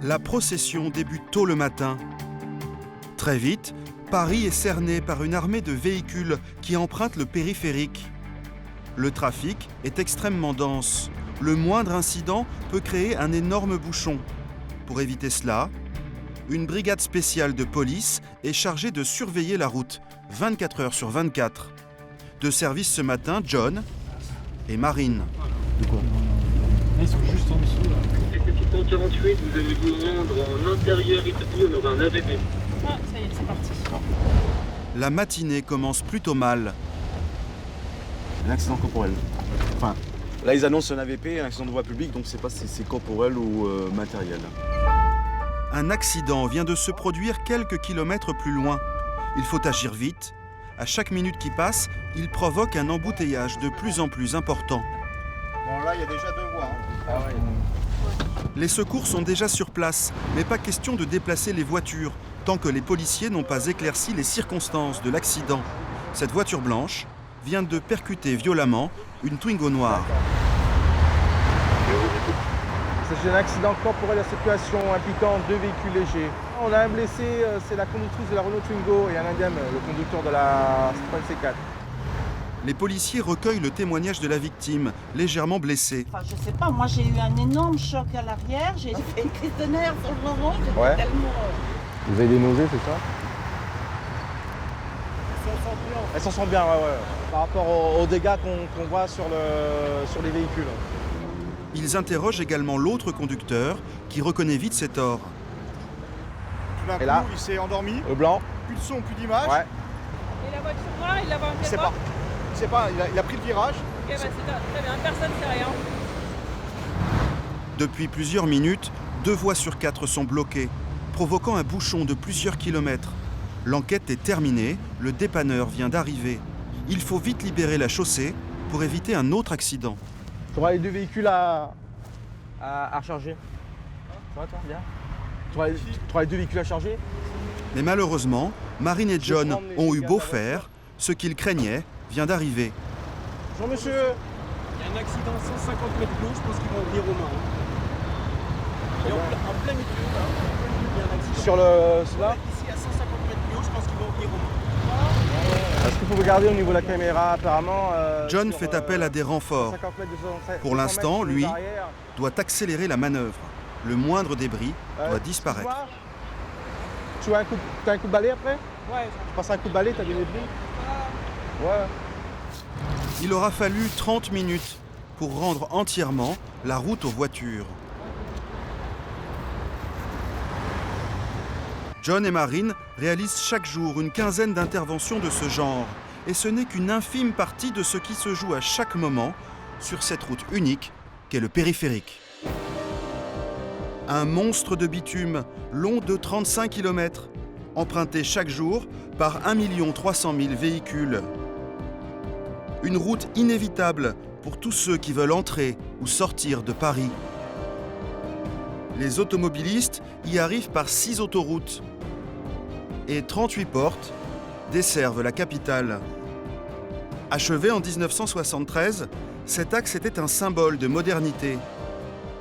La procession débute tôt le matin. Très vite, Paris est cerné par une armée de véhicules qui empruntent le périphérique. Le trafic est extrêmement dense. Le moindre incident peut créer un énorme bouchon. Pour éviter cela, une brigade spéciale de police est chargée de surveiller la route 24 heures sur 24. De service ce matin, John et Marine. De quoi? Ils sont juste en dessous là. Nécessitant 48, vous allez vous rendre en intérieur Italie, on aura un AVP. Ah, ça y est, c'est parti. La matinée commence plutôt mal. Un accident corporel. Enfin, là ils annoncent un AVP, un accident de voie publique, donc je sais pas si c'est corporel ou matériel. Un accident vient de se produire quelques kilomètres plus loin. Il faut agir vite. À chaque minute qui passe, il provoque un embouteillage de plus en plus important. Bon, là, il y a déjà 2 voies. Ah ouais. Les secours sont déjà sur place, mais pas question de déplacer les voitures, tant que les policiers n'ont pas éclairci les circonstances de l'accident. Cette voiture blanche vient de percuter violemment une Twingo noire. C'est un accident corporel à circulation impliquant 2 véhicules légers. On a un blessé, c'est la conductrice de la Renault Twingo et un indemne, le conducteur de la Citroën C4. Les policiers recueillent le témoignage de la victime, légèrement blessée. Enfin, je sais pas, moi j'ai eu un énorme choc à l'arrière, j'ai fait une crise de nerfs sur le moment, j'étais Ouais. tellement... Vous avez des nausées, c'est ça? Elles s'en sortent bien, ouais. Par rapport aux dégâts qu'on voit sur les véhicules. Ils interrogent également l'autre conducteur, qui reconnaît vite ses torts. Tout d'un Et là coup, il s'est endormi, Le blanc? plus de son, plus d'image. Ouais. Et la voiture noire, il l'avait en Il sait pas. Il sait pas, il a pris le virage. Ok, bah c'est très bien, personne ne sait rien. Depuis plusieurs minutes, 2 voies sur 4 sont bloquées, provoquant un bouchon de plusieurs kilomètres. L'enquête est terminée, le dépanneur vient d'arriver. Il faut vite libérer la chaussée pour éviter un autre accident. Tu auras les 2 véhicules à recharger. Ça va toi, bien? Tu auras les 2 véhicules à charger? Mais malheureusement, Marine et John ont eu beau faire, ce qu'ils craignaient vient d'arriver. Bonjour monsieur. Il y a un accident à 150 mètres de l'eau, je pense qu'ils vont venir aux mains. Et en plein milieu, là, il y a un accident. Sur là? Ici à 150 mètres de l'eau, je pense qu'ils vont venir aux mains. Est-ce qu'il faut regarder au niveau de la caméra apparemment John sur, fait appel à des renforts. 50 mètres de Pour l'instant, lui, arrière. doit accélérer la manœuvre. Le moindre débris doit disparaître. Tu as un coup de balai après? Ouais, Tu passes un coup de balai, t'as des débris? Ouais. Il aura fallu 30 minutes pour rendre entièrement la route aux voitures. John et Marine réalisent chaque jour une quinzaine d'interventions de ce genre. Et ce n'est qu'une infime partie de ce qui se joue à chaque moment sur cette route unique qu'est le périphérique. Un monstre de bitume long de 35 km, emprunté chaque jour par 1 300 000 véhicules. Une route inévitable pour tous ceux qui veulent entrer ou sortir de Paris. Les automobilistes y arrivent par 6 autoroutes et 38 portes desservent la capitale. Achevé en 1973, cet axe était un symbole de modernité.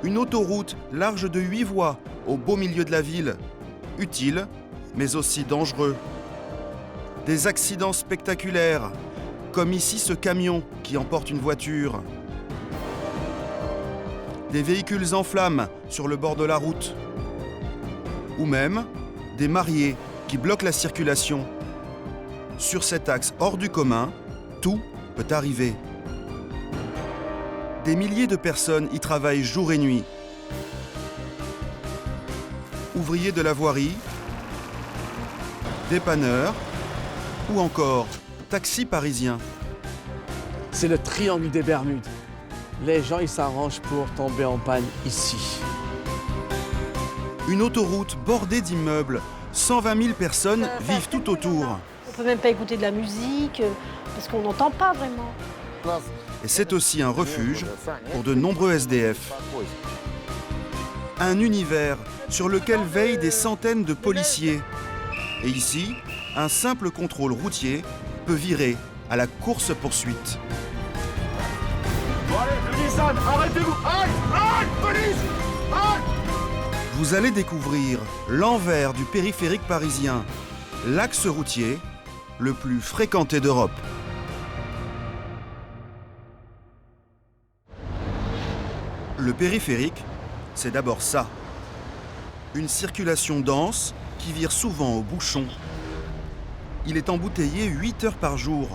Une autoroute large de 8 voies au beau milieu de la ville, utile mais aussi dangereux. Des accidents spectaculaires, comme ici ce camion qui emporte une voiture. Des véhicules en flammes sur le bord de la route. Ou même des mariés qui bloquent la circulation. Sur cet axe hors du commun, tout peut arriver. Des milliers de personnes y travaillent jour et nuit. Ouvriers de la voirie, dépanneurs ou encore taxis parisiens. C'est le triangle des Bermudes. Les gens, ils s'arrangent pour tomber en panne ici. Une autoroute bordée d'immeubles. 120 000 personnes vivent tout autour. On peut même pas écouter de la musique parce qu'on n'entend pas vraiment. Et c'est aussi un refuge pour de nombreux SDF. Un univers sur lequel veillent des centaines de policiers. Et ici, un simple contrôle routier peut virer à la course-poursuite. Bon allez, le Nissan, arrêtez-vous. Aïe, police. Aïe. Vous allez découvrir l'envers du périphérique parisien, l'axe routier le plus fréquenté d'Europe. Le périphérique, c'est d'abord ça. Une circulation dense qui vire souvent au bouchon. Il est embouteillé 8 heures par jour,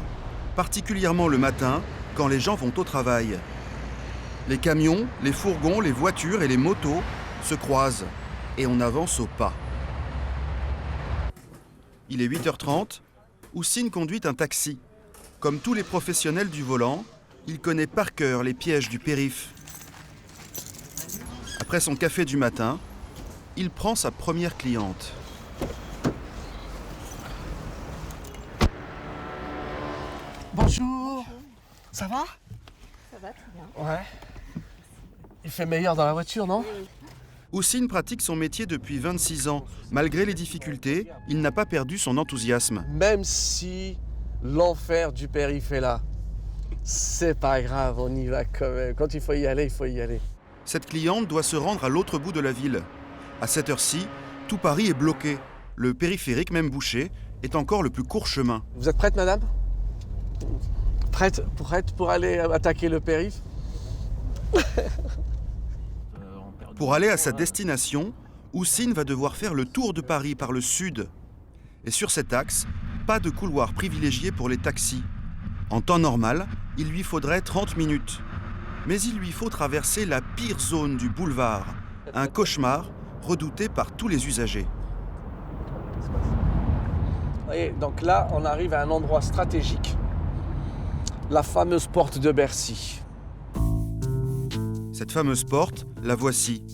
particulièrement le matin quand les gens vont au travail. Les camions, les fourgons, les voitures et les motos se croisent et on avance au pas. Il est 8h30, Houssine conduit un taxi. Comme tous les professionnels du volant, il connaît par cœur les pièges du périph'. Après son café du matin, il prend sa première cliente. Bonjour. Ça va? Ça va très bien. Ouais. Il fait meilleur dans la voiture, non? Houssine pratique son métier depuis 26 ans. Malgré les difficultés, il n'a pas perdu son enthousiasme. Même si l'enfer du périph' est là, c'est pas grave, on y va quand même. Quand il faut y aller, il faut y aller. Cette cliente doit se rendre à l'autre bout de la ville. À cette heure-ci, tout Paris est bloqué. Le périphérique, même bouché, est encore le plus court chemin. Vous êtes prête, madame? Prête pour aller attaquer le périph'? Pour aller à sa destination, Houssine va devoir faire le tour de Paris par le sud. Et sur cet axe, pas de couloir privilégié pour les taxis. En temps normal, il lui faudrait 30 minutes. Mais il lui faut traverser la pire zone du boulevard, un cauchemar redouté par tous les usagers. Vous voyez, donc là, on arrive à un endroit stratégique, la fameuse porte de Bercy. Cette fameuse porte, la voici.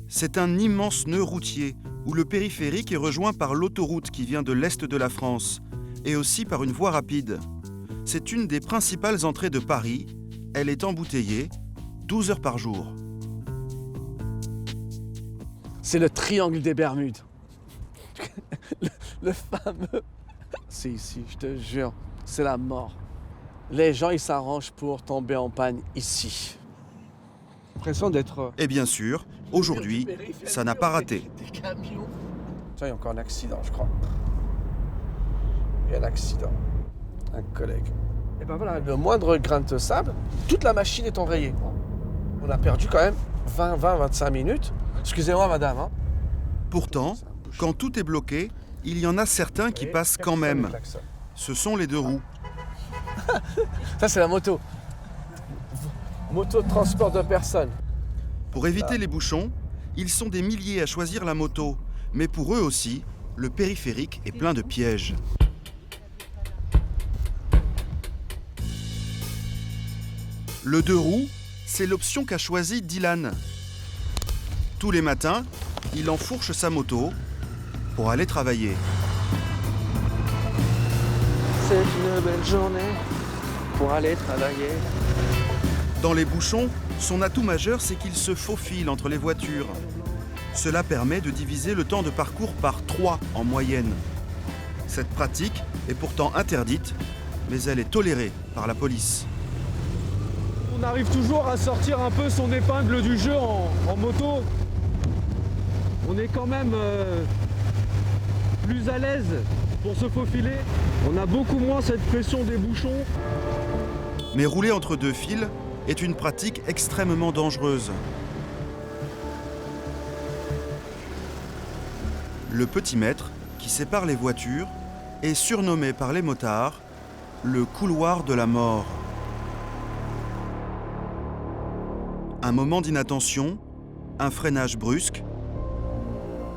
C'est un immense nœud routier où le périphérique est rejoint par l'autoroute qui vient de l'est de la France et aussi par une voie rapide. C'est une des principales entrées de Paris. Elle est embouteillée 12 heures par jour. C'est le triangle des Bermudes. le fameux... C'est ici, je te jure, c'est la mort. Les gens, ils s'arrangent pour tomber en panne ici. L'impression d'être... Et bien sûr, aujourd'hui, ça n'a pas raté. Des camions. Tiens, il y a encore un accident, je crois. Il y a un accident. Un collègue. Et ben voilà, le moindre grain de sable, toute la machine est enrayée. On a perdu quand même 20-25 minutes. Excusez-moi, madame. Hein. Pourtant, quand tout est bloqué, il y en a certains qui passent quand même. Ce sont les deux roues. Ça, c'est la moto. Moto de transport de personnes. Pour éviter les bouchons, ils sont des milliers à choisir la moto. Mais pour eux aussi, le périphérique est plein de pièges. Le deux roues, c'est l'option qu'a choisie Dylan. Tous les matins, il enfourche sa moto pour aller travailler. C'est une belle journée pour aller travailler. Dans les bouchons, son atout majeur, c'est qu'il se faufile entre les voitures. Cela permet de diviser le temps de parcours par 3 en moyenne. Cette pratique est pourtant interdite, mais elle est tolérée par la police. On arrive toujours à sortir un peu son épingle du jeu en moto. On est quand même plus à l'aise pour se faufiler. On a beaucoup moins cette pression des bouchons. Mais rouler entre deux fils est une pratique extrêmement dangereuse. Le petit mètre, qui sépare les voitures, est surnommé par les motards le couloir de la mort. Un moment d'inattention, un freinage brusque,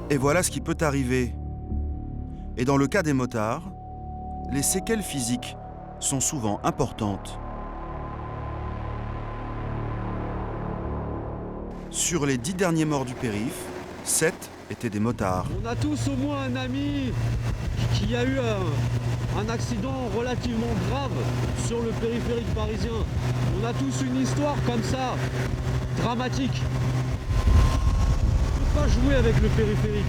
et voilà ce qui peut arriver. Et dans le cas des motards, les séquelles physiques sont souvent importantes. Sur les 10 derniers morts du périph', 7 étaient des motards. On a tous au moins un ami qui a eu un accident relativement grave sur le périphérique parisien. On a tous une histoire comme ça, dramatique. On ne peut pas jouer avec le périphérique.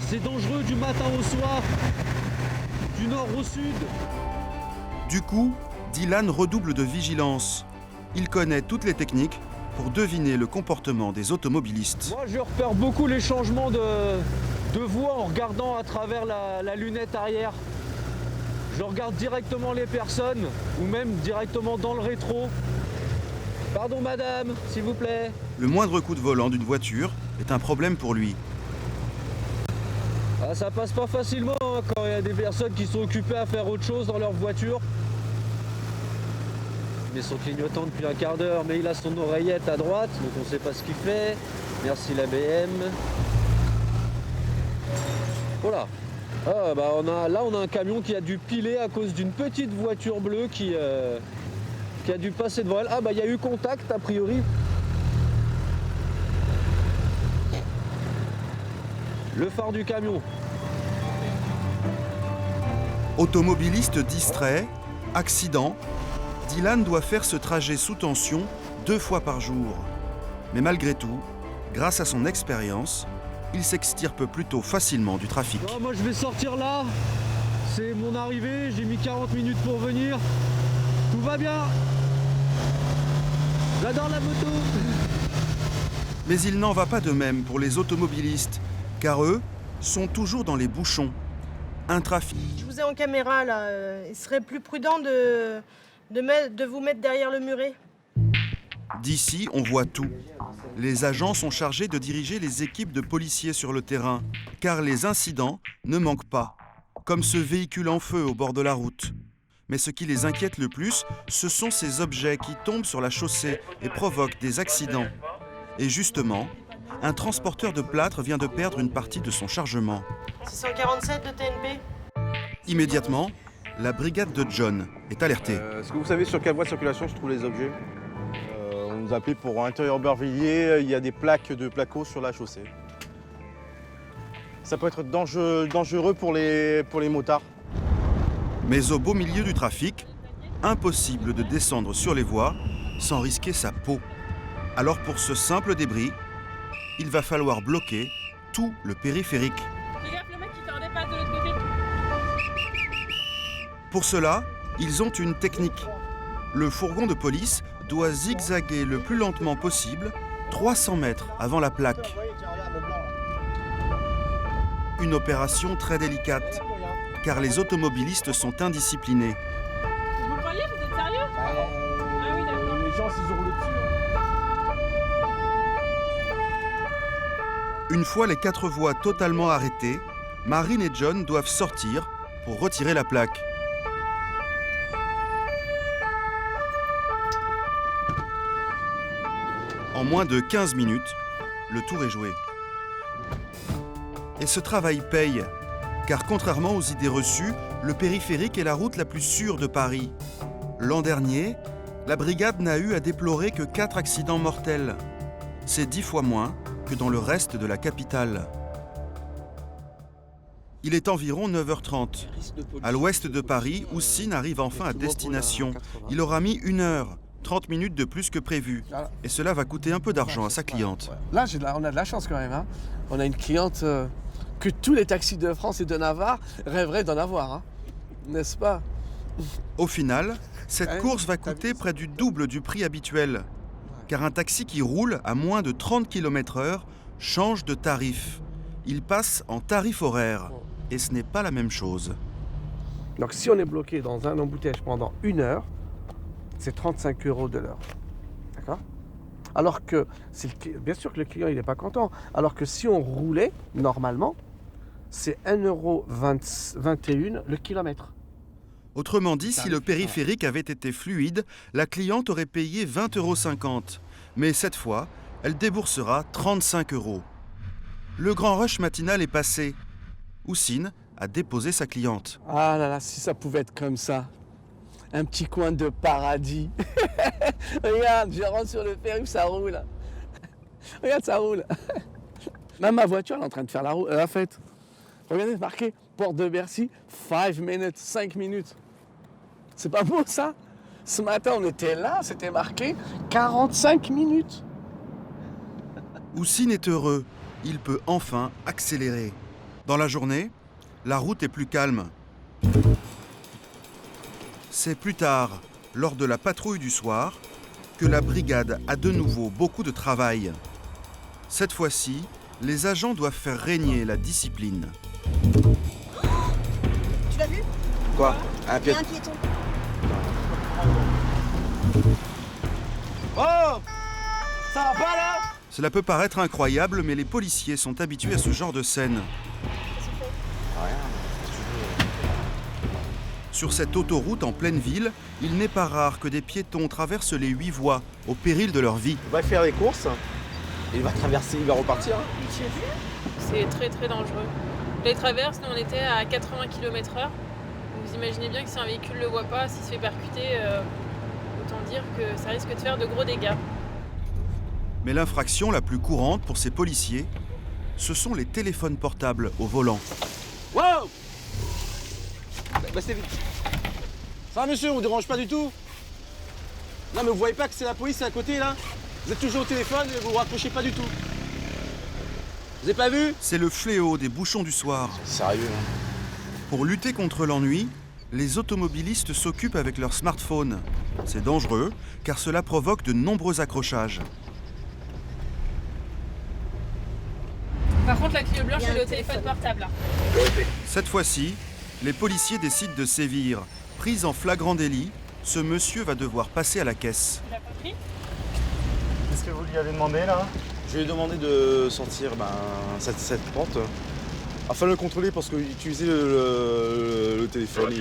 C'est dangereux du matin au soir, du nord au sud. Du coup, Dylan redouble de vigilance. Il connaît toutes les techniques pour deviner le comportement des automobilistes. Moi, je repère beaucoup les changements de voie en regardant à travers la lunette arrière. Je regarde directement les personnes ou même directement dans le rétro. Pardon madame, s'il vous plaît. Le moindre coup de volant d'une voiture est un problème pour lui. Ah, ça passe pas facilement hein, quand il y a des personnes qui sont occupées à faire autre chose dans leur voiture. Il met son clignotant depuis un quart d'heure, mais il a son oreillette à droite, donc on sait pas ce qu'il fait. Merci la BM. Voilà. Ah, bah on a un camion qui a dû piler à cause d'une petite voiture bleue qui a dû passer devant elle. Ah bah il y a eu contact a priori. Le phare du camion. Automobiliste distrait, accident, Dylan doit faire ce trajet sous tension 2 fois par jour. Mais malgré tout, grâce à son expérience, il s'extirpe plutôt facilement du trafic. Non, moi je vais sortir là. C'est mon arrivée, j'ai mis 40 minutes pour venir. Tout va bien. J'adore la moto. Mais il n'en va pas de même pour les automobilistes, car eux sont toujours dans les bouchons. Un trafic. Je vous ai en caméra là. Il serait plus prudent de vous mettre derrière le muret. D'ici, on voit tout. Les agents sont chargés de diriger les équipes de policiers sur le terrain, car les incidents ne manquent pas, comme ce véhicule en feu au bord de la route. Mais ce qui les inquiète le plus, ce sont ces objets qui tombent sur la chaussée et provoquent des accidents. Et justement, un transporteur de plâtre vient de perdre une partie de son chargement. 647 de TNP. Immédiatement, la brigade de John est alertée. Est-ce que vous savez sur quelle voie de circulation se trouvent les objets? On nous appelait pour intérieur Aubervilliers, il y a des plaques de placo sur la chaussée. Ça peut être dangereux pour les motards. Mais au beau milieu du trafic, impossible de descendre sur les voies sans risquer sa peau. Alors pour ce simple débris, il va falloir bloquer tout le périphérique. Fais gaffe, le mec qui t'en dépasse de l'autre côté. Pour cela, ils ont une technique. Le fourgon de police doit zigzaguer le plus lentement possible, 300 mètres avant la plaque. Une opération très délicate, car les automobilistes sont indisciplinés. Vous le voyez, vous êtes sérieux? Ah oui, d'accord. Les gens, s'ils ont le dessus. Une fois les 4 voies totalement arrêtées, Marine et John doivent sortir pour retirer la plaque. En moins de 15 minutes, le tour est joué. Et ce travail paye, car contrairement aux idées reçues, le périphérique est la route la plus sûre de Paris. L'an dernier, la brigade n'a eu à déplorer que 4 accidents mortels. C'est 10 fois moins que dans le reste de la capitale. Il est environ 9h30. À l'ouest de Paris, Houssine arrive enfin à destination. Il aura mis 1 heure, 30 minutes de plus que prévu. Et cela va coûter un peu d'argent à sa cliente. Là, on a de la chance quand même. Hein. On a une cliente que tous les taxis de France et de Navarre rêveraient d'en avoir. Hein. N'est-ce pas? Au final, cette course va coûter près du double du prix habituel. Car un taxi qui roule à moins de 30 km/h change de tarif. Il passe en tarif horaire. Et ce n'est pas la même chose. Donc si on est bloqué dans un embouteillage pendant 1 heure, c'est 35 € de l'heure. D'accord? Alors que, bien sûr que le client il n'est pas content. Alors que si on roulait, normalement, c'est 1,21 € le kilomètre. Autrement dit, si le périphérique avait été fluide, la cliente aurait payé 20,50 €. Mais cette fois, elle déboursera 35 €. Le grand rush matinal est passé. Houssine a déposé sa cliente. Ah là là, si ça pouvait être comme ça. Un petit coin de paradis. Regarde, je rentre sur le périph', ça roule. Regarde, ça roule. Même ma voiture, elle est en train de faire la fête. Regardez, marqué, porte de Bercy, 5 minutes, 5 minutes. C'est pas beau ça? Ce matin, on était là, c'était marqué 45 minutes. Houssine est heureux. Il peut enfin accélérer. Dans la journée, la route est plus calme. C'est plus tard, lors de la patrouille du soir, que la brigade a de nouveau beaucoup de travail. Cette fois-ci, les agents doivent faire régner la discipline. Tu l'as vu? Quoi? Un Il y a pied. un piéton. Oh! Ça va pas là? Cela peut paraître incroyable, mais les policiers sont habitués à ce genre de scène. Sur cette autoroute en pleine ville, il n'est pas rare que des piétons traversent les 8 voies, au péril de leur vie. Il va faire les courses, et il va traverser, il va repartir. C'est très très dangereux. Les traverses, nous on était à 80 km/h. Vous imaginez bien que si un véhicule ne le voit pas, s'il se fait percuter, autant dire que ça risque de faire de gros dégâts. Mais l'infraction la plus courante pour ces policiers, ce sont les téléphones portables au volant. Wow! C'est vite. Ça va monsieur, on vous dérange pas du tout? Non mais vous voyez pas que c'est la police à côté là? Vous êtes toujours au téléphone et vous vous rapprochez pas du tout. Vous avez pas vu? C'est le fléau des bouchons du soir. Sérieux hein? Pour lutter contre l'ennui, les automobilistes s'occupent avec leur smartphone. C'est dangereux, car cela provoque de nombreux accrochages. Par contre, la Clio blanche, elle est au téléphone portable. Là. Cette fois-ci, les policiers décident de sévir. Pris en flagrant délit, ce monsieur va devoir passer à la caisse. Tu l'as pas pris? Qu'est-ce que vous lui avez demandé là? Je lui ai demandé de sortir cette pente afin de le contrôler parce qu'il utilisait le téléphone.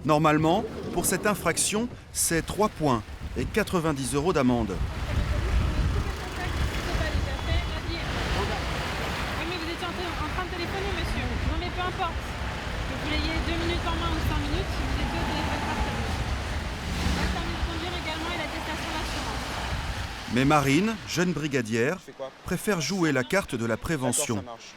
Normalement, pour cette infraction, c'est 3 points et 90 € d'amende. Oui, mais vous étiez en train de téléphoner, monsieur. Non, mais peu importe. Que vous l'ayez 2 minutes en main ou 5 minutes, si vous êtes au téléphone portable. Le permis de conduire également et l'attestation d'assurance. Mais Marine, jeune brigadière, Tu fais quoi? préfère jouer la carte de la prévention. D'accord, ça marche.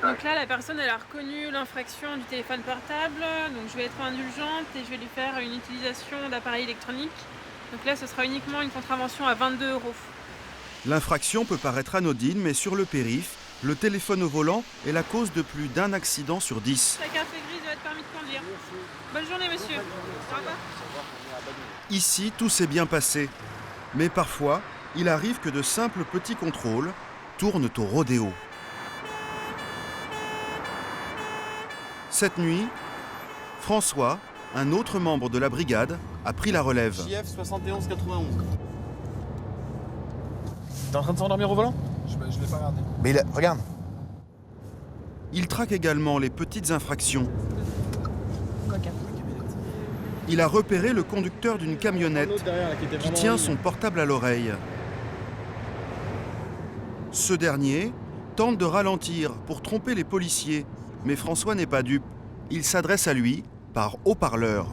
Donc là, la personne, elle a reconnu l'infraction du téléphone portable. Donc je vais être indulgente et je vais lui faire une utilisation d'appareil électronique. Donc là, ce sera uniquement une contravention à 22 €. L'infraction peut paraître anodine, mais sur le périph', le téléphone au volant est la cause de plus d'un accident sur 10. La carte grise de votre permis de conduire. Bonne journée, monsieur. Au revoir. Ici, tout s'est bien passé. Mais parfois, il arrive que de simples petits contrôles tournent au rodéo. Cette nuit, François, un autre membre de la brigade, a pris la relève. JF 7191. T'es en train de s'endormir au volant? Je l'ai pas regardé. Mais regarde. Il traque également les petites infractions. Il a repéré le conducteur d'une camionnette qui tient son portable à l'oreille. Ce dernier tente de ralentir pour tromper les policiers, mais François n'est pas dupe. Il s'adresse à lui par haut-parleur.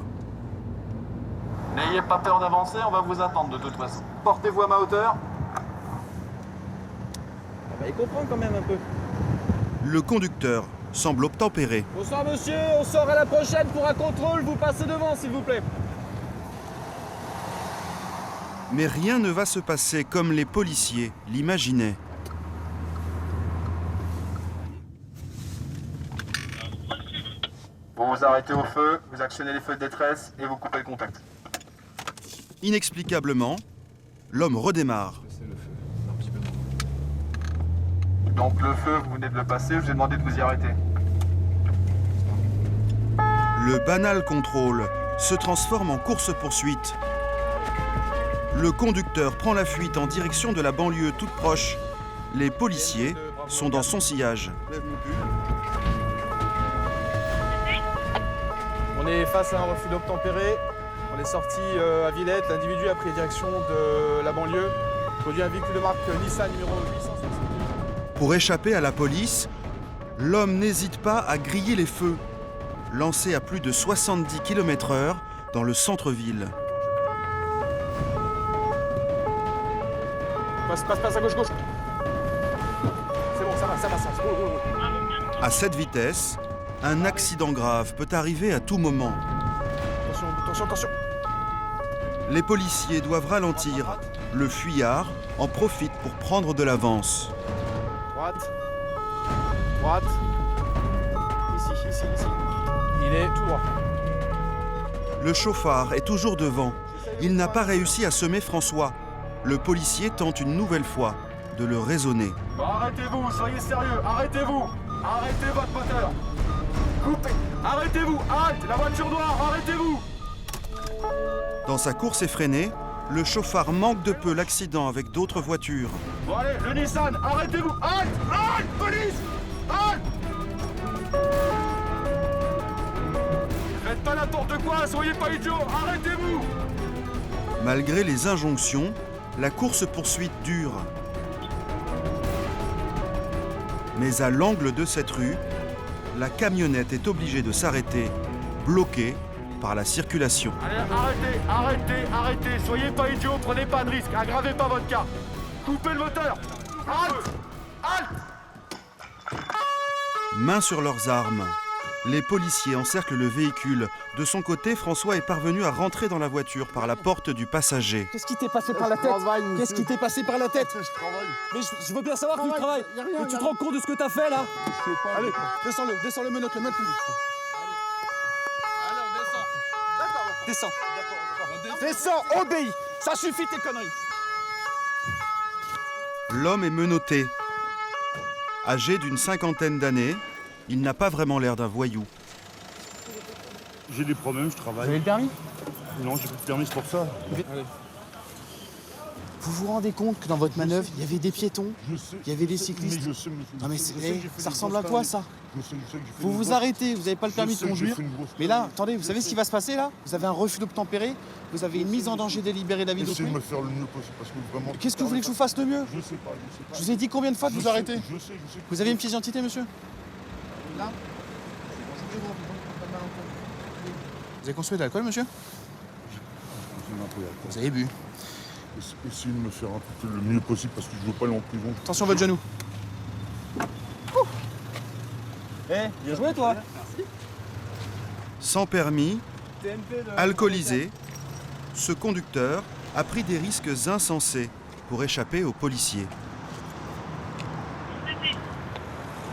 N'ayez pas peur d'avancer, on va vous attendre de toute façon. Portez-vous à ma hauteur. Il comprend quand même un peu. Le conducteur semble obtempéré. Bonsoir monsieur, on sort à la prochaine pour un contrôle, vous passez devant s'il vous plaît. Mais rien ne va se passer comme les policiers l'imaginaient. Vous vous arrêtez au feu, vous actionnez les feux de détresse et vous coupez le contact. Inexplicablement, l'homme redémarre. Donc le feu, vous venez de le passer, je vous ai demandé de vous y arrêter. Le banal contrôle se transforme en course-poursuite. Le conducteur prend la fuite en direction de la banlieue toute proche. Les policiers sont dans son sillage. On est face à un refus d'obtempérer. On est sorti à Villette. L'individu a pris direction de la banlieue. Conduit un véhicule de marque Nissan numéro 860. Pour échapper à la police, l'homme n'hésite pas à griller les feux, lancé à plus de 70 km/h dans le centre-ville. Passe à gauche. C'est bon, ça va. Roule. À cette vitesse, un accident grave peut arriver à tout moment. Attention. Les policiers doivent ralentir. Le fuyard en profite pour prendre de l'avance. Droite. Ici. Il est tout droit. Le chauffard est toujours devant. il n'a pas réussi à semer François. Le policier tente une nouvelle fois de le raisonner. Bon, arrêtez-vous, soyez sérieux, arrêtez-vous. Arrêtez votre moteur. Coupez. Arrêtez-vous, halte, la voiture noire, arrêtez-vous. Dans sa course effrénée, le chauffard manque de peu l'accident avec d'autres voitures. Bon allez, le Nissan, arrêtez-vous, halte, halte, police, halte. Faites pas n'importe quoi, soyez pas idiots, arrêtez-vous. Malgré les injonctions, la course-poursuite dure. Mais à l'angle de cette rue, la camionnette est obligée de s'arrêter, bloquée par la circulation. Allez, arrêtez, soyez pas idiots, prenez pas de risque, aggravez pas votre cas. Coupez le moteur. Halte, halte. Mains sur leurs armes, les policiers encerclent le véhicule. De son côté, François est parvenu à rentrer dans la voiture par la porte du passager. Qu'est-ce qui t'est passé par la tête? Qu'est-ce qui t'est passé par la tête? Je travaille. Mais je veux bien savoir que tu travailles. Mais tu te rends compte de ce que t'as fait là? Allez, descends-le, menotte-le, mets-le plus vite. Descends. Descends, obéis. Ça suffit tes conneries. L'homme est menotté. Âgé d'une cinquantaine d'années, il n'a pas vraiment l'air d'un voyou. J'ai des problèmes, je travaille. Vous avez le permis? Non, j'ai pas de permis, c'est pour ça. Vous vous rendez compte que dans votre manœuvre, il y avait des piétons, Je sais. il y avait des cyclistes? Mais je sais, Non mais je sais que j'ai fait ça une ressemble à grosse quoi connerie. ça? Je sais que j'ai fait Vous une vous grosse- arrêtez, vous n'avez pas le permis Je de sais que j'ai conduire. fait une grosse Mais là, connerie. attendez, vous savez ce qui va se passer là? Vous avez un refus d'obtempérer, vous avez une mise en danger délibérée de la vie Essayez de d'autrui. me faire le mieux possible parce que vraiment. Qu'est-ce que vous voulez que je vous fasse de mieux? Je sais pas, je sais pas. Je vous ai dit combien de fois de vous arrêter? Je sais. Vous avez une pièce d'identité, monsieur? Là? Vous avez consommé de l'alcool, monsieur? Vous avez bu. Essayez de me faire un peu le mieux possible parce que je veux pas aller en prison. Attention votre genou. Bien joué toi. Sans permis, alcoolisé, ce conducteur a pris des risques insensés pour échapper aux policiers.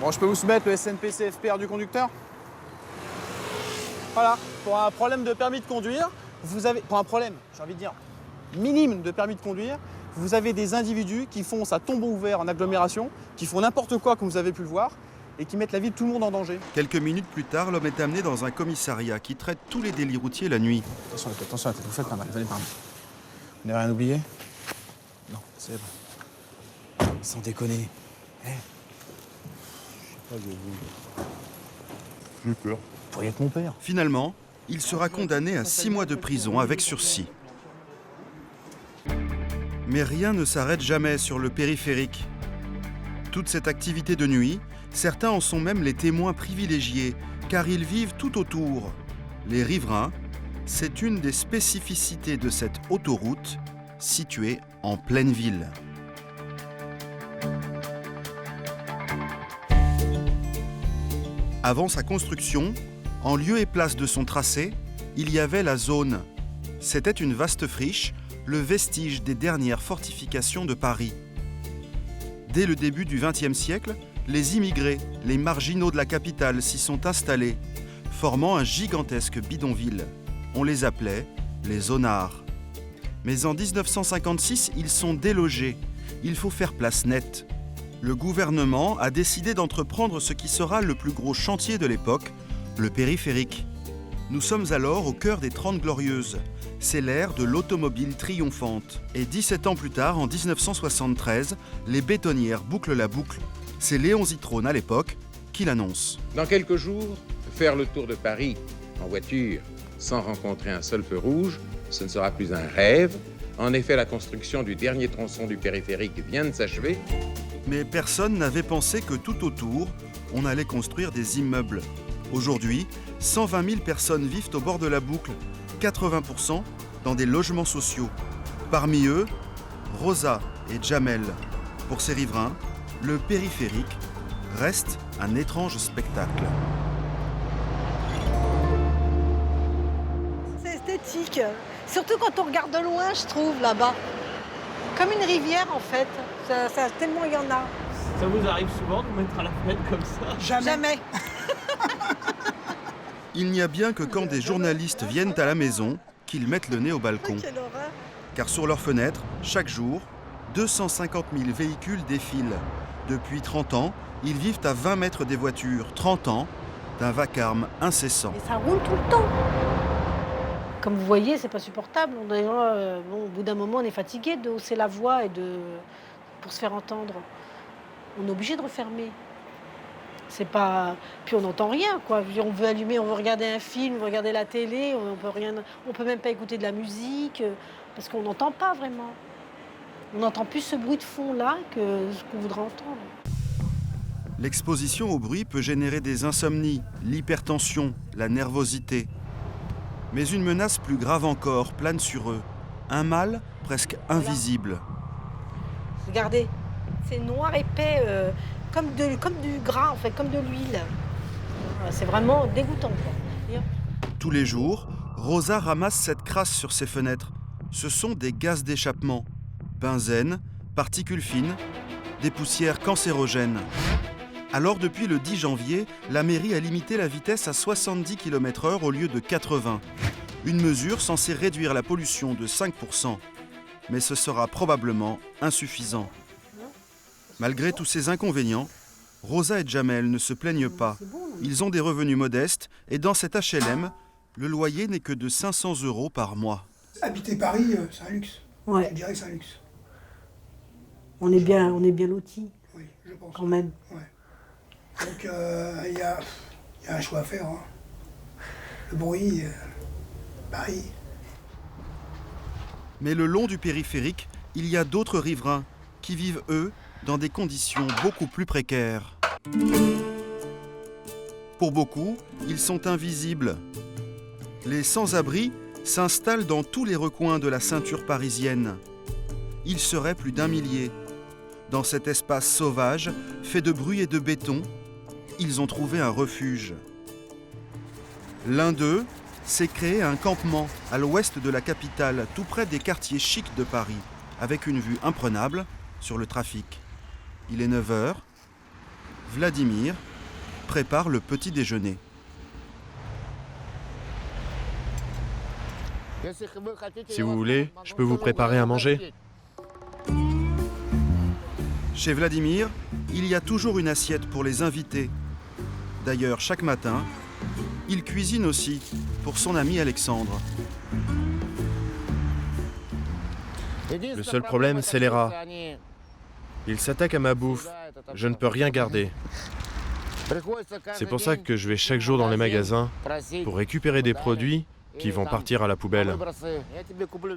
Bon, je peux vous soumettre le SNPC FPR du conducteur? Voilà, pour un problème de permis de conduire, vous avez, pour un problème, j'ai envie de dire, minime de permis de conduire, vous avez des individus qui foncent à tombeau ouvert en agglomération, qui font n'importe quoi comme vous avez pu le voir, et qui mettent la vie de tout le monde en danger. Quelques minutes plus tard, l'homme est amené dans un commissariat qui traite tous les délits routiers la nuit. Attention à la tête, vous faites pas mal, vous allez par là. Vous n'avez rien oublié? Non, c'est bon. Sans déconner. J'ai peur. Vous pourriez être mon père. Finalement, il sera condamné à 6 mois de prison avec sursis. Mais rien ne s'arrête jamais sur le périphérique. Toute cette activité de nuit, certains en sont même les témoins privilégiés, car ils vivent tout autour. Les riverains, c'est une des spécificités de cette autoroute située en pleine ville. Avant sa construction, en lieu et place de son tracé, il y avait la zone. C'était une vaste friche, le vestige des dernières fortifications de Paris. Dès le début du XXe siècle, les immigrés, les marginaux de la capitale s'y sont installés, formant un gigantesque bidonville. On les appelait les zonards. Mais en 1956, ils sont délogés. Il faut faire place nette. Le gouvernement a décidé d'entreprendre ce qui sera le plus gros chantier de l'époque, le périphérique. Nous sommes alors au cœur des 30 Glorieuses. C'est l'ère de l'automobile triomphante. Et 17 ans plus tard, en 1973, les bétonnières bouclent la boucle. C'est Léon Zitrone à l'époque qui l'annonce. Dans quelques jours, faire le tour de Paris en voiture sans rencontrer un seul feu rouge, ce ne sera plus un rêve. En effet, la construction du dernier tronçon du périphérique vient de s'achever. Mais personne n'avait pensé que tout autour, on allait construire des immeubles. Aujourd'hui, 120 000 personnes vivent au bord de la boucle, 80% dans des logements sociaux. Parmi eux, Rosa et Jamel. Pour ces riverains, le périphérique reste un étrange spectacle. C'est esthétique. Surtout quand on regarde de loin, je trouve, là-bas. Comme une rivière, en fait. Tellement il y en a. Ça vous arrive souvent de vous mettre à la fenêtre comme ça? Jamais. Il n'y a bien que quand des journalistes viennent à la maison qu'ils mettent le nez au balcon. Quelle horreur. Car sur leurs fenêtres, chaque jour, 250 000 véhicules défilent. Depuis 30 ans, ils vivent à 20 mètres des voitures. 30 ans d'un vacarme incessant. Et ça roule tout le temps. Comme vous voyez, c'est pas supportable. Au bout d'un moment, on est fatigué de hausser la voix pour se faire entendre. On est obligé de refermer. C'est pas. Puis on n'entend rien, quoi. On veut allumer, on veut regarder un film, on veut regarder la télé, on peut même pas écouter de la musique parce qu'on n'entend pas vraiment. On n'entend plus ce bruit de fond là que ce qu'on voudrait entendre. L'exposition au bruit peut générer des insomnies, l'hypertension, la nervosité. Mais une menace plus grave encore plane sur eux. Un mal presque invisible. Regardez, c'est noir épais, comme du gras en fait, comme de l'huile. C'est vraiment dégoûtant, quoi. Tous les jours, Rosa ramasse cette crasse sur ses fenêtres. Ce sont des gaz d'échappement. Benzène, particules fines, des poussières cancérogènes. Alors depuis le 10 janvier, la mairie a limité la vitesse à 70 km/h au lieu de 80. Une mesure censée réduire la pollution de 5%. Mais ce sera probablement insuffisant. Malgré tous ces inconvénients, Rosa et Jamel ne se plaignent pas. Ils ont des revenus modestes et dans cet HLM, le loyer n'est que de 500 € par mois. Habiter Paris, c'est un luxe. Ouais. Je dirais que c'est un luxe. On est bien lotis. Oui, je pense. Quand même. Ouais. Donc il y a un choix à faire. Hein. Le bruit, Paris. Mais le long du périphérique, il y a d'autres riverains qui vivent, eux, dans des conditions beaucoup plus précaires. Pour beaucoup, ils sont invisibles. Les sans-abri s'installent dans tous les recoins de la ceinture parisienne. Ils seraient plus d'1 millier. Dans cet espace sauvage, fait de bruit et de béton, ils ont trouvé un refuge. L'un d'eux s'est créé un campement à l'ouest de la capitale, tout près des quartiers chics de Paris, avec une vue imprenable sur le trafic. Il est 9 h. Vladimir prépare le petit déjeuner. Si vous voulez, je peux vous préparer à manger. Chez Vladimir, il y a toujours une assiette pour les invités. D'ailleurs, chaque matin, il cuisine aussi pour son ami Alexandre. Le seul problème, c'est les rats. Ils s'attaquent à ma bouffe. Je ne peux rien garder. C'est pour ça que je vais chaque jour dans les magasins pour récupérer des produits qui vont partir à la poubelle.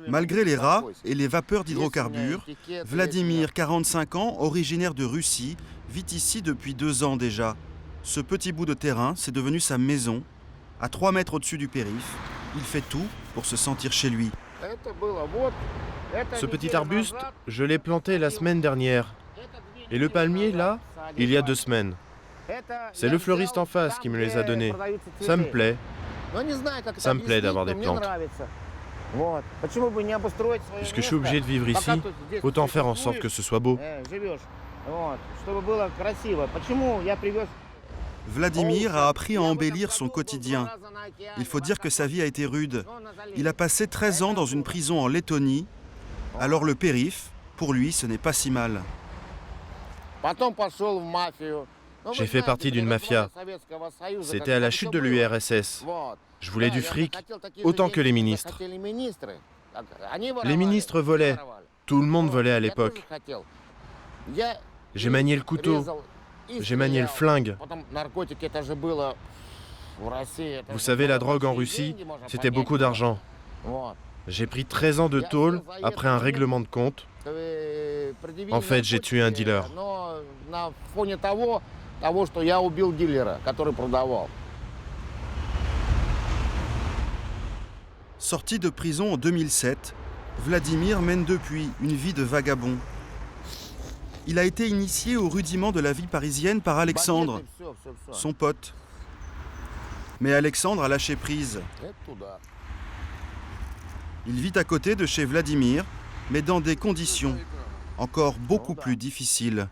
Malgré les rats et les vapeurs d'hydrocarbures, Vladimir, 45 ans, originaire de Russie, vit ici depuis 2 ans déjà. Ce petit bout de terrain, c'est devenu sa maison. À 3 mètres au-dessus du périph', il fait tout pour se sentir chez lui. Ce petit arbuste, je l'ai planté la semaine dernière. Et le palmier, là, il y a 2 semaines. C'est le fleuriste en face qui me les a donnés. Ça me plaît. Ça me plaît d'avoir des plantes. Puisque je suis obligé de vivre ici, autant faire en sorte que ce soit beau. Vladimir a appris à embellir son quotidien. Il faut dire que sa vie a été rude. Il a passé 13 ans dans une prison en Lettonie. Alors le périph', pour lui, ce n'est pas si mal. J'ai fait partie d'une mafia. C'était à la chute de l'URSS. Je voulais du fric, autant que les ministres. Les ministres volaient. Tout le monde volait à l'époque. J'ai manié le couteau. J'ai manié le flingue. Vous savez, la drogue en Russie, c'était beaucoup d'argent. J'ai pris 13 ans de tôle après un règlement de compte. En fait, j'ai tué un dealer. Sorti de prison en 2007, Vladimir mène depuis une vie de vagabond. Il a été initié aux rudiments de la vie parisienne par Alexandre, son pote. Mais Alexandre a lâché prise. Il vit à côté de chez Vladimir, mais dans des conditions encore beaucoup plus difficiles.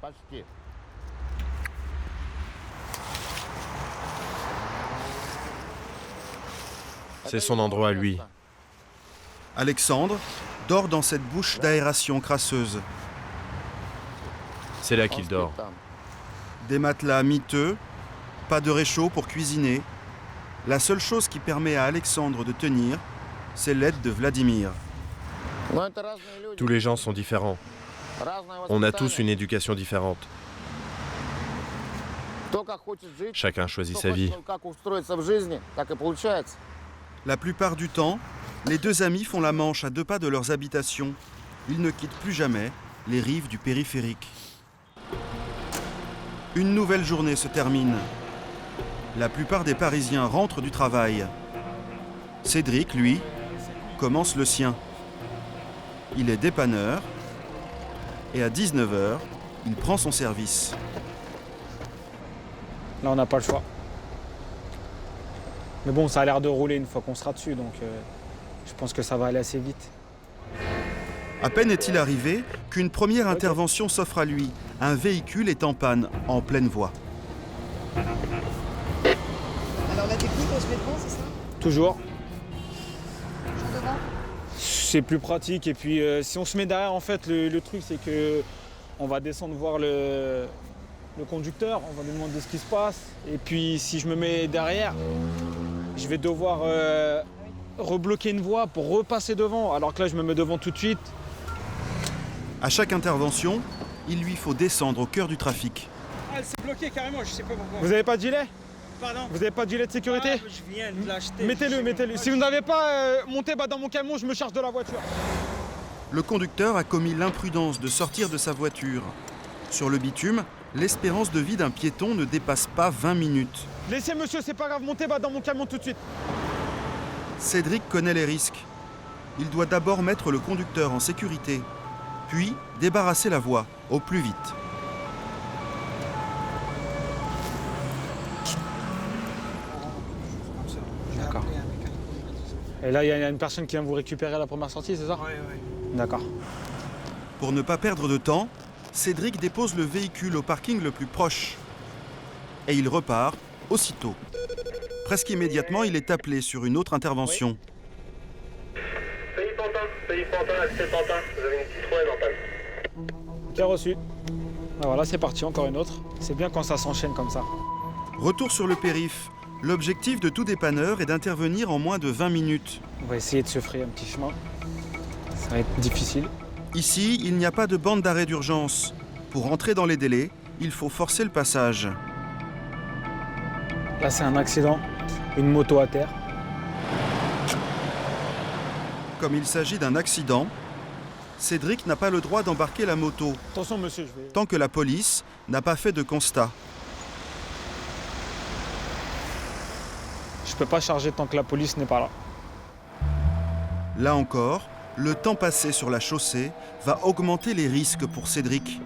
C'est son endroit à lui. Alexandre, dort dans cette bouche d'aération crasseuse. C'est là qu'il dort. Des matelas miteux, pas de réchaud pour cuisiner. La seule chose qui permet à Alexandre de tenir, c'est l'aide de Vladimir. Tous les gens sont différents. On a tous une éducation différente. Chacun choisit sa vie. La plupart du temps, les deux amis font la manche à 2 pas de leurs habitations. Ils ne quittent plus jamais les rives du périphérique. Une nouvelle journée se termine. La plupart des Parisiens rentrent du travail. Cédric, lui, commence le sien. Il est dépanneur et à 19h, il prend son service. Là, on n'a pas le choix. Mais bon, ça a l'air de rouler une fois qu'on sera dessus, donc je pense que ça va aller assez vite. À peine est-il arrivé qu'une première intervention s'offre à lui. Un véhicule est en panne, en pleine voie. Alors la technique, on se met devant, c'est ça? Toujours. Toujours devant? C'est plus pratique, et puis si on se met derrière, en fait, le truc, c'est que on va descendre voir le conducteur, on va lui demander ce qui se passe. Et puis si je me mets derrière, je vais devoir rebloquer une voie pour repasser devant, alors que là je me mets devant tout de suite. À chaque intervention, il lui faut descendre au cœur du trafic. Ah, elle s'est bloquée carrément, je sais pas pourquoi. Vous n'avez pas de gilet? Pardon? Vous n'avez pas de gilet de sécurité? Ah, je viens de l'acheter. Mettez-le, mettez-le. Si vous n'avez pas monté dans mon camion, je me charge de la voiture. Le conducteur a commis l'imprudence de sortir de sa voiture. Sur le bitume, l'espérance de vie d'un piéton ne dépasse pas 20 minutes. Laissez monsieur, c'est pas grave, montez dans mon camion tout de suite. Cédric connaît les risques. Il doit d'abord mettre le conducteur en sécurité, puis débarrasser la voie au plus vite. D'accord. Et là, il y a une personne qui vient vous récupérer à la première sortie, c'est ça? Oui, oui. D'accord. Pour ne pas perdre de temps, Cédric dépose le véhicule au parking le plus proche. Et il repart aussitôt. Presque immédiatement, il est appelé sur une autre intervention. Pays Pantin, accès Pantin, vous avez une Citroën en panne. Bien reçu. Ah, voilà, c'est parti, encore une autre. C'est bien quand ça s'enchaîne comme ça. Retour sur le périph'. L'objectif de tout dépanneur est d'intervenir en moins de 20 minutes. On va essayer de se frayer un petit chemin. Ça va être difficile. Ici, il n'y a pas de bande d'arrêt d'urgence. Pour entrer dans les délais, il faut forcer le passage. Là, c'est un accident. Une moto à terre. Comme il s'agit d'un accident, Cédric n'a pas le droit d'embarquer la moto. Attention, monsieur, je vais... Tant que la police n'a pas fait de constat. Je peux pas charger tant que la police n'est pas là. Là encore, le temps passé sur la chaussée va augmenter les risques pour Cédric.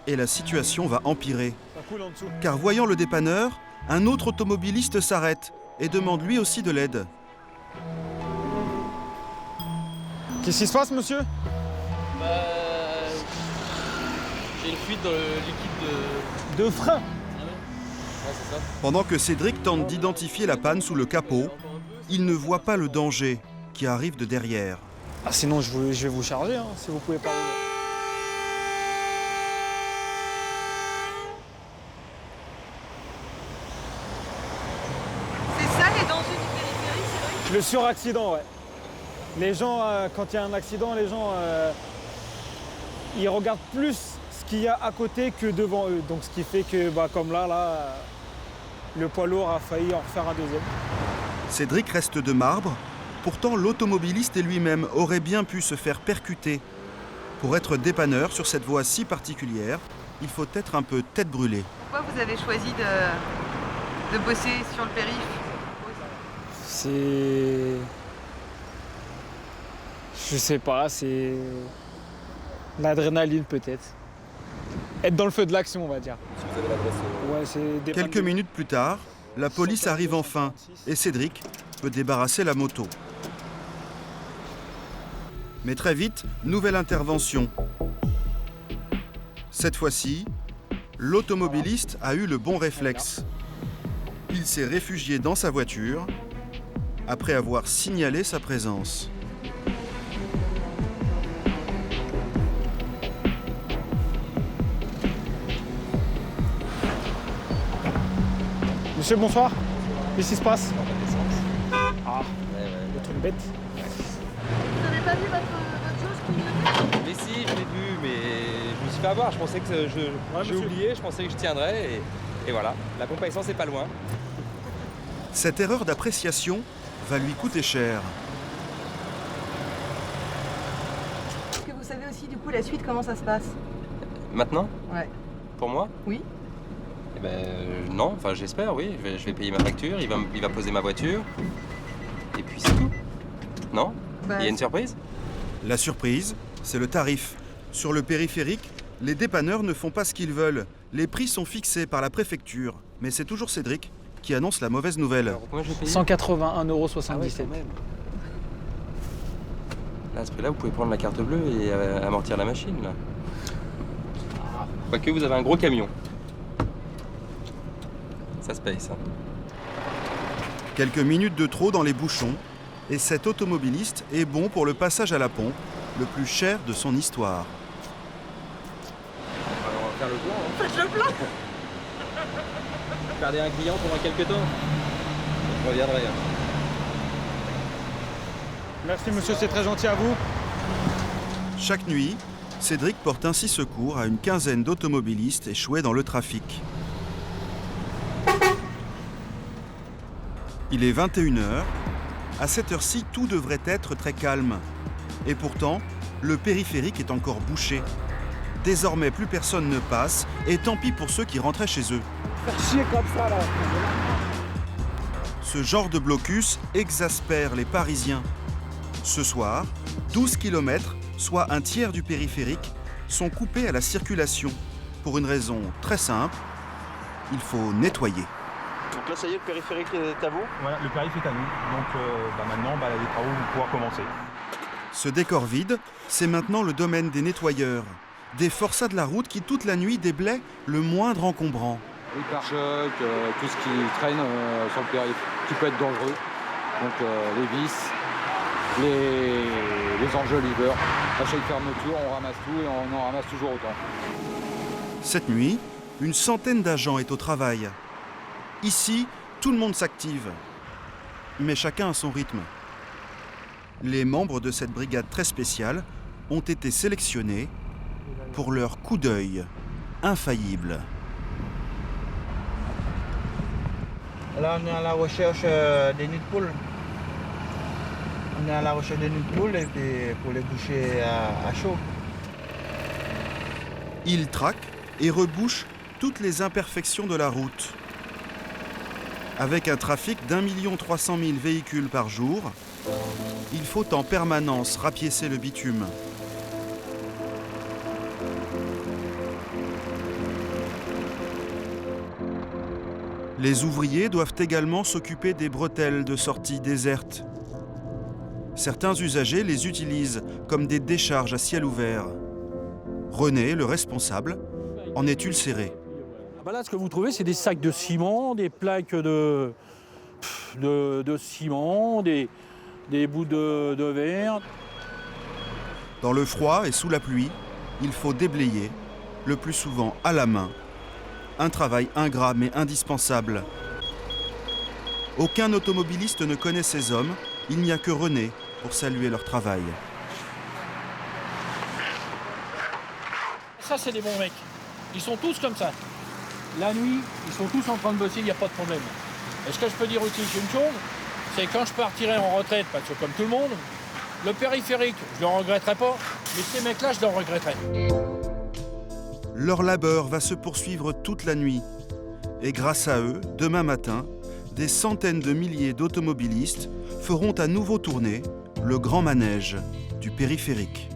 Et la situation va empirer. Ça coule en dessous. Car voyant le dépanneur, un autre automobiliste s'arrête et demande lui aussi de l'aide. Qu'est-ce qui se passe, monsieur? J'ai une fuite dans le liquide de frein. Ouais, c'est ça. Pendant que Cédric tente d'identifier la panne sous le capot, il ne voit pas le danger qui arrive de derrière. Ah, sinon, je vais vous charger, hein, si vous pouvez pas. C'est ça les dangers du périphérique, c'est vrai? Le suraccident, ouais. Les gens, quand il y a un accident, les gens, ils regardent plus ce qu'il y a à côté que devant eux. Donc ce qui fait que, comme là, le poids lourd a failli en refaire un deuxième. Cédric reste de marbre. Pourtant, l'automobiliste et lui-même auraient bien pu se faire percuter. Pour être dépanneur sur cette voie si particulière, il faut être un peu tête brûlée. Pourquoi vous avez choisi de bosser sur le périph'? C'est... Je sais pas, c'est... l'adrénaline peut-être. Être dans le feu de l'action, on va dire. Ouais, c'est Quelques minutes plus tard, la police arrive enfin et Cédric peut débarrasser la moto. Mais très vite, nouvelle intervention. Cette fois-ci, l'automobiliste a eu le bon réflexe. Il s'est réfugié dans sa voiture après avoir signalé sa présence. Monsieur, bonsoir. Qu'est-ce qui se passe? Ah, le truc bête. Vous n'avez pas vu votre chose qui venait? Mais si, je l'ai vu, mais je me suis fait avoir. Je pensais que j'ai oublié, je pensais que je tiendrais. Et voilà, la pompe à essence n'est pas loin. Cette erreur d'appréciation va lui coûter cher. Est-ce que vous savez aussi du coup la suite, comment ça se passe? Maintenant? Ouais. Pour moi? Oui. Eh ben non, enfin j'espère, oui. Je vais payer ma facture, il va poser ma voiture. Et puis c'est tout. Non? Il y a une surprise? La surprise, c'est le tarif. Sur le périphérique, les dépanneurs ne font pas ce qu'ils veulent. Les prix sont fixés par la préfecture. Mais c'est toujours Cédric qui annonce la mauvaise nouvelle. 181,77 €. Là, à ce prix-là, vous pouvez prendre la carte bleue et amortir la machine, là. Quoique vous avez un gros camion. Ça se paye, ça. Quelques minutes de trop dans les bouchons, et cet automobiliste est bon pour le passage à la pompe, le plus cher de son histoire. Alors, on va faire le plan, hein. Faites le plan. Perdez un client pendant quelques temps. Je reviendrai. Hein. Merci monsieur, c'est très gentil à vous. Chaque nuit, Cédric porte ainsi secours à une quinzaine d'automobilistes échoués dans le trafic. Il est 21 h. À cette heure-ci, tout devrait être très calme. Et pourtant, le périphérique est encore bouché. Désormais, plus personne ne passe, et tant pis pour ceux qui rentraient chez eux. Faire chier comme ça là. Ce genre de blocus exaspère les Parisiens. Ce soir, 12 km, soit un tiers du périphérique, sont coupés à la circulation. Pour une raison très simple, il faut nettoyer. Donc là, ça y est, le périphérique est à vous? Voilà, le périph' est à nous. Donc maintenant, les travaux vont pouvoir commencer. Ce décor vide, c'est maintenant le domaine des nettoyeurs. Des forçats de la route qui, toute la nuit, déblaient le moindre encombrant. Les pare-chocs, tout ce qui traîne sur le périph', qui peut être dangereux. Donc les vis, les enjoliveurs. À chaque fermeture, on ramasse tout et on en ramasse toujours autant. Cette nuit, une centaine d'agents est au travail. Ici, tout le monde s'active, mais chacun à son rythme. Les membres de cette brigade très spéciale ont été sélectionnés pour leur coup d'œil infaillible. Là, on est à la recherche des nids de poules. On est à la recherche des nids de poules et puis pour les boucher à chaud. Ils traquent et rebouchent toutes les imperfections de la route. Avec un trafic d'1 300 000 véhicules par jour, il faut en permanence rapiécer le bitume. Les ouvriers doivent également s'occuper des bretelles de sortie désertes. Certains usagers les utilisent comme des décharges à ciel ouvert. René, le responsable, en est ulcéré. Là, ce que vous trouvez, c'est des sacs de ciment, des plaques de ciment, des bouts de verre. Dans le froid et sous la pluie, il faut déblayer, le plus souvent à la main. Un travail ingrat mais indispensable. Aucun automobiliste ne connaît ces hommes, il n'y a que René pour saluer leur travail. Ça, c'est des bons mecs. Ils sont tous comme ça. La nuit, ils sont tous en train de bosser, il n'y a pas de problème. Et ce que je peux dire aussi, c'est une chose, c'est quand je partirai en retraite, parce que comme tout le monde, le périphérique, je ne le regretterai pas, mais ces mecs-là, je le regretterai. Leur labeur va se poursuivre toute la nuit. Et grâce à eux, demain matin, des centaines de milliers d'automobilistes feront à nouveau tourner le grand manège du périphérique.